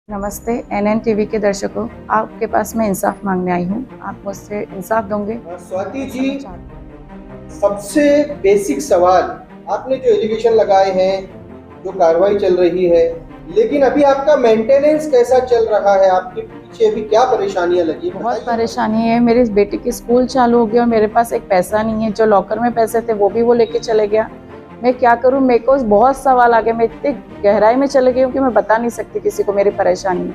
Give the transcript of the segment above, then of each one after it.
नमस्ते NN TV के दर्शकों, आपके पास मैं इंसाफ मांगने आई हूँ। आप मुझसे इंसाफ दोगे? स्वाति जी, सबसे बेसिक सवाल, आपने जो एलिगेशन लगाए हैं, जो कार्रवाई चल रही है, लेकिन अभी आपका मेंटेनेंस कैसा चल रहा है? आपके पीछे अभी क्या परेशानियां लगी? बहुत परेशानी है। मेरी बेटी की स्कूल चालू हो गया और मेरे पास एक पैसा नहीं है। जो लॉकर में पैसे थे वो भी वो लेके चले गया। मैं क्या करूं? मेरे को बहुत सवाल आ गए। मैं इतनी गहराई में चले गई हूँ कि मैं बता नहीं सकती किसी को मेरी परेशानी।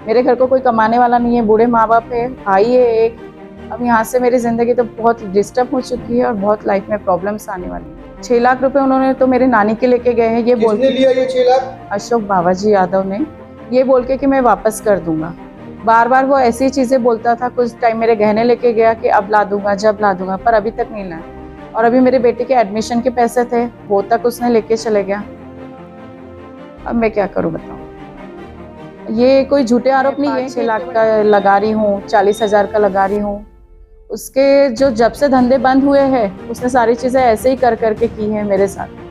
मेरे घर को कोई कमाने वाला नहीं है, बूढ़े माँ बाप है, भाई है एक। अब यहाँ से मेरी ज़िंदगी तो बहुत डिस्टर्ब हो चुकी है और बहुत लाइफ में प्रॉब्लम्स आने वाली है। 6 लाख रुपए उन्होंने तो मेरे नानी के लेके गए हैं। ये बोल के लिया ये 6 लाख? अशोक बाबाजी यादव ने, ये बोल के कि मैं वापस कर दूंगा। बार बार वो ऐसी चीज़ें बोलता था। कुछ टाइम मेरे गहने लेके गया कि अब ला दूंगा, जब ला दूंगा, पर अभी तक नहीं लाया। और अभी मेरे बेटे के एडमिशन के पैसे थे, वो तक उसने लेके चले गया। अब मैं क्या करूं बताओ? ये कोई झूठे आरोप नहीं है। 6 लाख का लगा रही हूँ, 40,000 का लगा रही हूँ। उसके जो जब से धंधे बंद हुए हैं उसने सारी चीज़ें ऐसे ही कर करके की हैं मेरे साथ।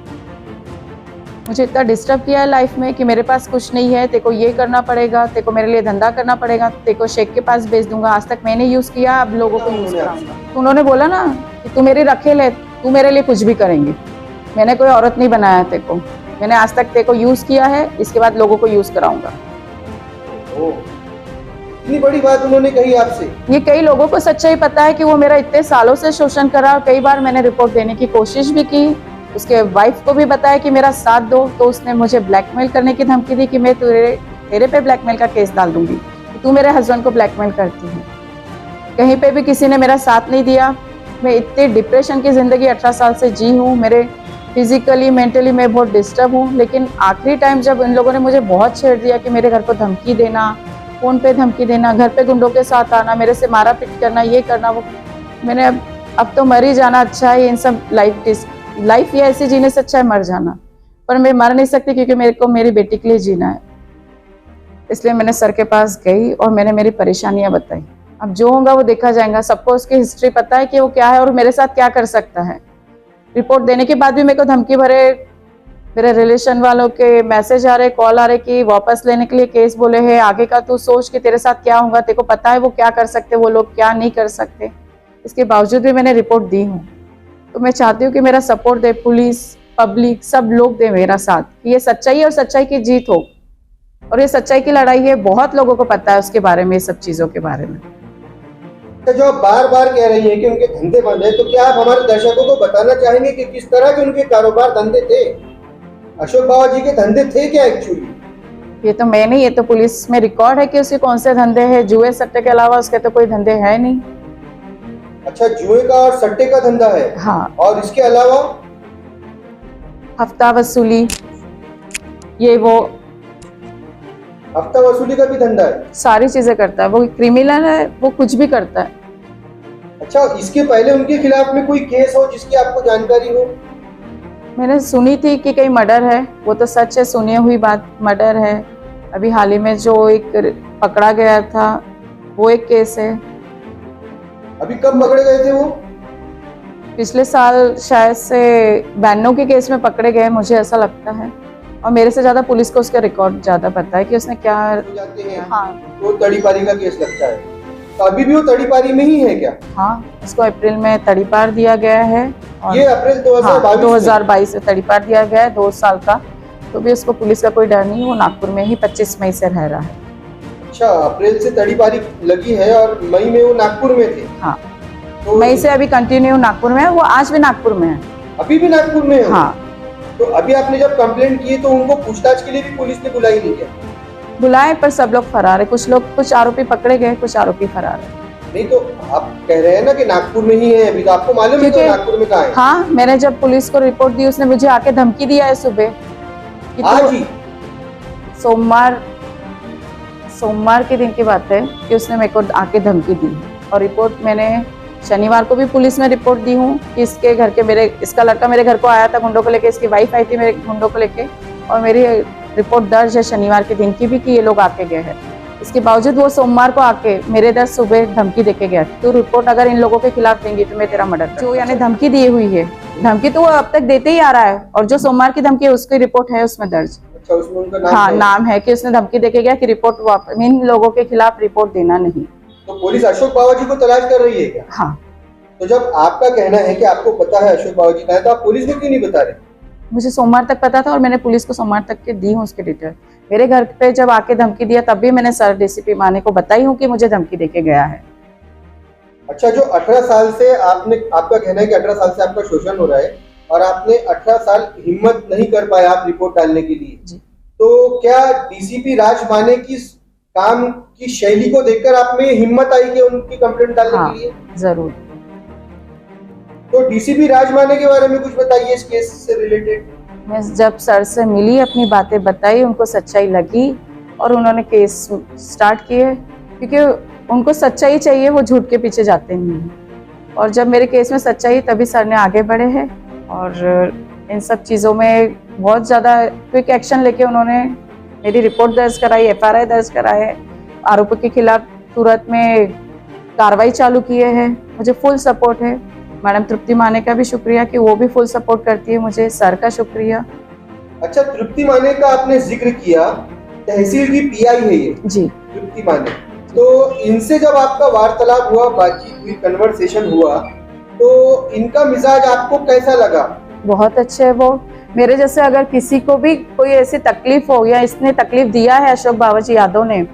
मुझे इतना डिस्टर्ब किया है लाइफ में कि मेरे पास कुछ नहीं है, तेको ये करना पड़ेगा, तेको मेरे लिए धंधा करना पड़ेगा, तेको शेख के पास भेज दूंगा। आज तक मैंने यूज़ किया, अब लोगों को यूज़ कराऊंगा। तो उन्होंने बोला ना कि तू मेरी रखेल है, तू मेरे लिए कुछ भी करेंगे। मैंने कोई औरत नहीं बनाया तेको, मैंने आज तक तेको यूज़ किया है, इसके बाद लोगों को यूज़ कराऊंगा। इतनी बड़ी बात उन्होंने कही आपसे? ये कई लोगों को सच्चाई पता है कि वो मेरा इतने सालों से शोषण करा और कई बार मैंने रिपोर्ट देने की कोशिश भी की। उसके वाइफ को भी बताया कि मेरा साथ दो, तो उसने मुझे ब्लैकमेल करने की धमकी दी कि मैं तेरे पे ब्लैकमेल का केस डाल दूंगी, तू मेरे हस्बैंड को ब्लैकमेल करती है। कहीं पे भी किसी ने मेरा साथ नहीं दिया। मैं इतने डिप्रेशन की ज़िंदगी 18 साल से जी हूँ। मेरे फिजिकली मेंटली मैं बहुत डिस्टर्ब हूँ। लेकिन आखिरी टाइम जब इन लोगों ने मुझे बहुत छेड़ दिया कि मेरे घर को धमकी देना, फ़ोन पे धमकी देना, घर पे गुंडों के साथ आना, मेरे से मारा पीट करना, ये करना वो, मैंने अब तो मर ही जाना अच्छा है। इन सब लाइफ ये ऐसी जीने से अच्छा है मर जाना, पर मैं मर नहीं सकती क्योंकि मेरे को मेरी बेटी के लिए जीना है। इसलिए मैंने सर के पास गई और मैंने मेरी परेशानियां बताई। अब जो होगा वो देखा जाएगा। सबको उसकी हिस्ट्री पता है कि वो क्या है और मेरे साथ क्या कर सकता है। रिपोर्ट देने के बाद भी मेरे को धमकी भरे, मेरे रिलेशन वालों के मैसेज आ रहे, कॉल आ रहे कि वापस लेने के लिए केस बोले हैं, आगे का तू सोच कि तेरे साथ क्या होगा, तेरे को पता है वो क्या कर सकते, वो लोग क्या नहीं कर सकते। इसके बावजूद भी मैंने रिपोर्ट दी हूँ। तो मैं चाहती हूँ कि मेरा सपोर्ट दे पुलिस, पब्लिक, सब लोग दे मेरा साथ, कि ये सच्चाई है और सच्चाई की जीत हो। और ये सच्चाई की लड़ाई है, बहुत लोगों को पता है उसके बारे में, सब चीज़ों के बारे में। जो आप बार बार कह रही हैं कि उनके धंधे बंद है, तो क्या आप हमारे दर्शकों को बताना चाहेंगे कि किस तरह के उनके कारोबार धंधे थे? अशोक बाबा जी के धंधे थे क्या एक्चुअली? ये तो मैं नहीं, ये तो पुलिस में रिकॉर्ड है कि उसके कौन से धंधे हैं। जुए सट्टे के अलावा उसके तो कोई धंधे है नहीं। अच्छा, जुए का और सट्टे का धंधा है? हाँ। और इसके अलावा हफ्ता वसूली, ये वो हफ्ता वसूली का भी धंधा है? सारी चीजें करता है। वो क्रिमिनल है, वो कुछ भी करता है। अच्छा, इसके पहले उनके खिलाफ में कोई केस हो जिसकी आपको जानकारी हो? मैंने सुनी थी कि कहीं मर्डर है, वो तो सच है, सुनी हुई बात, मर्डर है। अभी हाल ही में जो एक पकड़ा गया था वो एक केस है। अभी कब पकड़े गए थे वो? पिछले साल शायद से 92 के केस में पकड़े गए, मुझे ऐसा लगता है। और मेरे से ज्यादा पुलिस को उसका रिकॉर्ड ज्यादा पता है कि उसने क्या जाते हैं। हाँ, तो तड़ीपारी का केस लगता है, तो अभी भी वो तड़ीपारी में ही है क्या? हाँ, उसको अप्रैल में तड़ीपार दिया गया है। और ये अप्रैल 2022 में तड़ीपार दिया गया है, 2 साल का। तो भी उसको पुलिस का कोई डर नहीं, वो नागपुर में ही 25 मई से रह रहा है। अच्छा, अप्रैल से तड़ीपारी लगी है और मई में वो नागपुर में थे? हाँ, तो मई से अभी कंटिन्यू नागपुर में है। वो आज भी नागपुर में है। अभी भी नागपुर में है? हाँ। तो अभी आपने जब कंप्लेंट की तो उनको पूछताछ के लिए भी पुलिस ने बुलाई नहीं क्या? बुलाए, पर सब लोग फरार है। कुछ आरोपी पकड़े गए, कुछ आरोपी फरार है। नहीं, तो आप कह रहे हैं ना कि नागपुर में ही है अभी, तो आपको मालूम है तो नागपुर में कहाँ है? हाँ, मैंने जब पुलिस को रिपोर्ट दी, उसने मुझे आके धमकी दिया है सुबह। आज ही? सोमवार के दिन की बात है कि उसने मेरे को आके धमकी दी। और रिपोर्ट मैंने शनिवार को भी पुलिस में रिपोर्ट दी हूँ कि इसके घर के इसका लड़का मेरे घर को आया था गुंडों को लेके, इसकी वाइफ आई थी मेरे गुंडों को लेके, और मेरी रिपोर्ट दर्ज है शनिवार के दिन की भी कि ये लोग आके गए हैं। इसके बावजूद वो सोमवार को आके मेरे इधर सुबह धमकी देके गया, तो रिपोर्ट अगर इन लोगों के खिलाफ देंगी तो मैं तेरा मर्डर, जो यानी धमकी दी हुई है। धमकी तो वो अब तक देते ही आ रहा है, और जो सोमवार की धमकी है उसकी रिपोर्ट है उसमें दर्ज। अच्छा, उसमें उनका नाम हाँ है। नाम है कि उसने धमकी देके गया कि रिपोर्ट इन लोगों के खिलाफ रिपोर्ट देना नहीं। तो पुलिस अशोक बावाजी को तलाश कर रही है क्या? हाँ तो जब आपका कहना है कि आपको पता है अशोक बावाजी कहाँ है, तो आप पुलिस को क्यों नहीं बता रहे? मुझे सोमवार तक पता था और मैंने पुलिस को सोमवार तक के दी हूँ उसके डिटेल। मेरे घर पे जब आके धमकी दिया तब भी मैंने सर डीसीपी माने को बताई हूँ कि मुझे धमकी देके गया है। अच्छा, जो 18 साल से आपका कहना है कि 18 साल से आपका शोषण हो रहा है और आपने 18 साल हिम्मत नहीं कर पाए आप रिपोर्ट डालने के लिए जी। तो क्या डीसीपी राज माने की काम की शैली को देखकर आप में हिम्मत आई कि उनकी कंप्लेंट डालने हाँ, के लिए? जरूर। तो डीसीपी राज माने के बारे में कुछ बताइए इस केस से रिलेटेड। मैं जब सर से मिली, अपनी बातें बताई, उनको सच्चाई लगी और उन्होंने केस स्टार्ट किए, क्योंकि उनको सच्चाई चाहिए, वो झूठ के पीछे जाते नहीं हैं। और जब मेरे केस में सच्चाई, तभी सर ने आगे बढ़े हैं और इन सब चीज़ों में बहुत ज़्यादा क्विक एक्शन लेके उन्होंने मेरी रिपोर्ट दर्ज कराई, FRI दर्ज कराए, आरोपी के खिलाफ तुरंत में कार्रवाई चालू किए हैं। मुझे फुल सपोर्ट है। मैडम तृप्ति माने का भी शुक्रिया कि वो भी फुल सपोर्ट करती है मुझे। सर का शुक्रिया। अच्छा, तृप्ति माने का आपने जिक्र किया, तहसील की PI है ये जी। तृप्ति माने। तो इनसे जब आपका वार्तालाप हुआ, बातचीत हुई, कन्वर्सेशन हुआ, तो इनका मिजाज आपको कैसा लगा? बहुत अच्छे है वो। मेरे जैसे अगर किसी को भी कोई ऐसी तकलीफ हो या इसने तकलीफ दिया है अशोक बावाजी यादव ने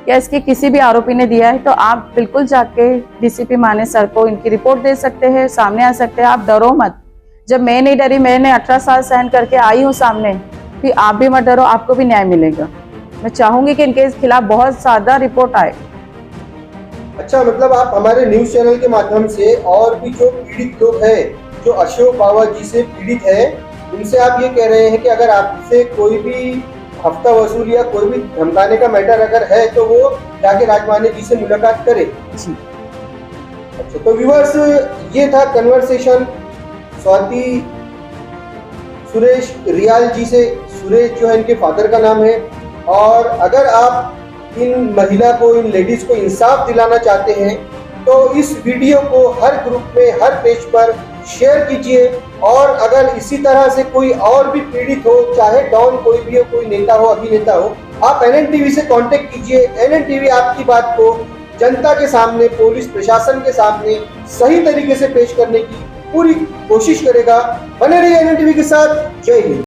या इसके किसी भी आरोपी ने दिया है, तो आप बिल्कुल जाके डीसीपी माने सर को इनकी रिपोर्ट दे सकते हैं, सामने आ सकते हैं। आप डरो मत। जब मैं नहीं डरी, मैंने 18 साल सहन करके आई हूँ सामने, कि आप भी मत डरो, आपको भी न्याय मिलेगा। मैं चाहूंगी कि इनके खिलाफ बहुत ज्यादा रिपोर्ट आए। अच्छा, मतलब आप हमारे न्यूज चैनल के माध्यम से और भी जो पीड़ित लोग हैं, जो अशोक बावाजी से पीड़ित है, उनसे आप ये कह रहे हैं कि अगर आपसे कोई भी हफ्ता वसूल या कोई भी धमकाने का मैटर अगर है तो वो जाके राजमाने जी से मुलाकात करे। जी। अच्छा, तो व्यूअर्स, ये था कन्वर्सेशन स्वाति सुरेश रियाल जी से। सुरेश जो है इनके फादर का नाम है। और अगर आप इन महिला को, इन लेडीज को इंसाफ दिलाना चाहते हैं तो इस वीडियो को हर ग्रुप में, हर पेज पर शेयर कीजिए। और अगर इसी तरह से कोई और भी पीड़ित हो, चाहे डॉन कोई भी हो, कोई नेता हो, अभिनेता हो, आप NNTV से कांटेक्ट कीजिए। NNTV आपकी बात को जनता के सामने, पुलिस प्रशासन के सामने सही तरीके से पेश करने की पूरी कोशिश करेगा। बने रहिए NNTV के साथ। जय हिंद।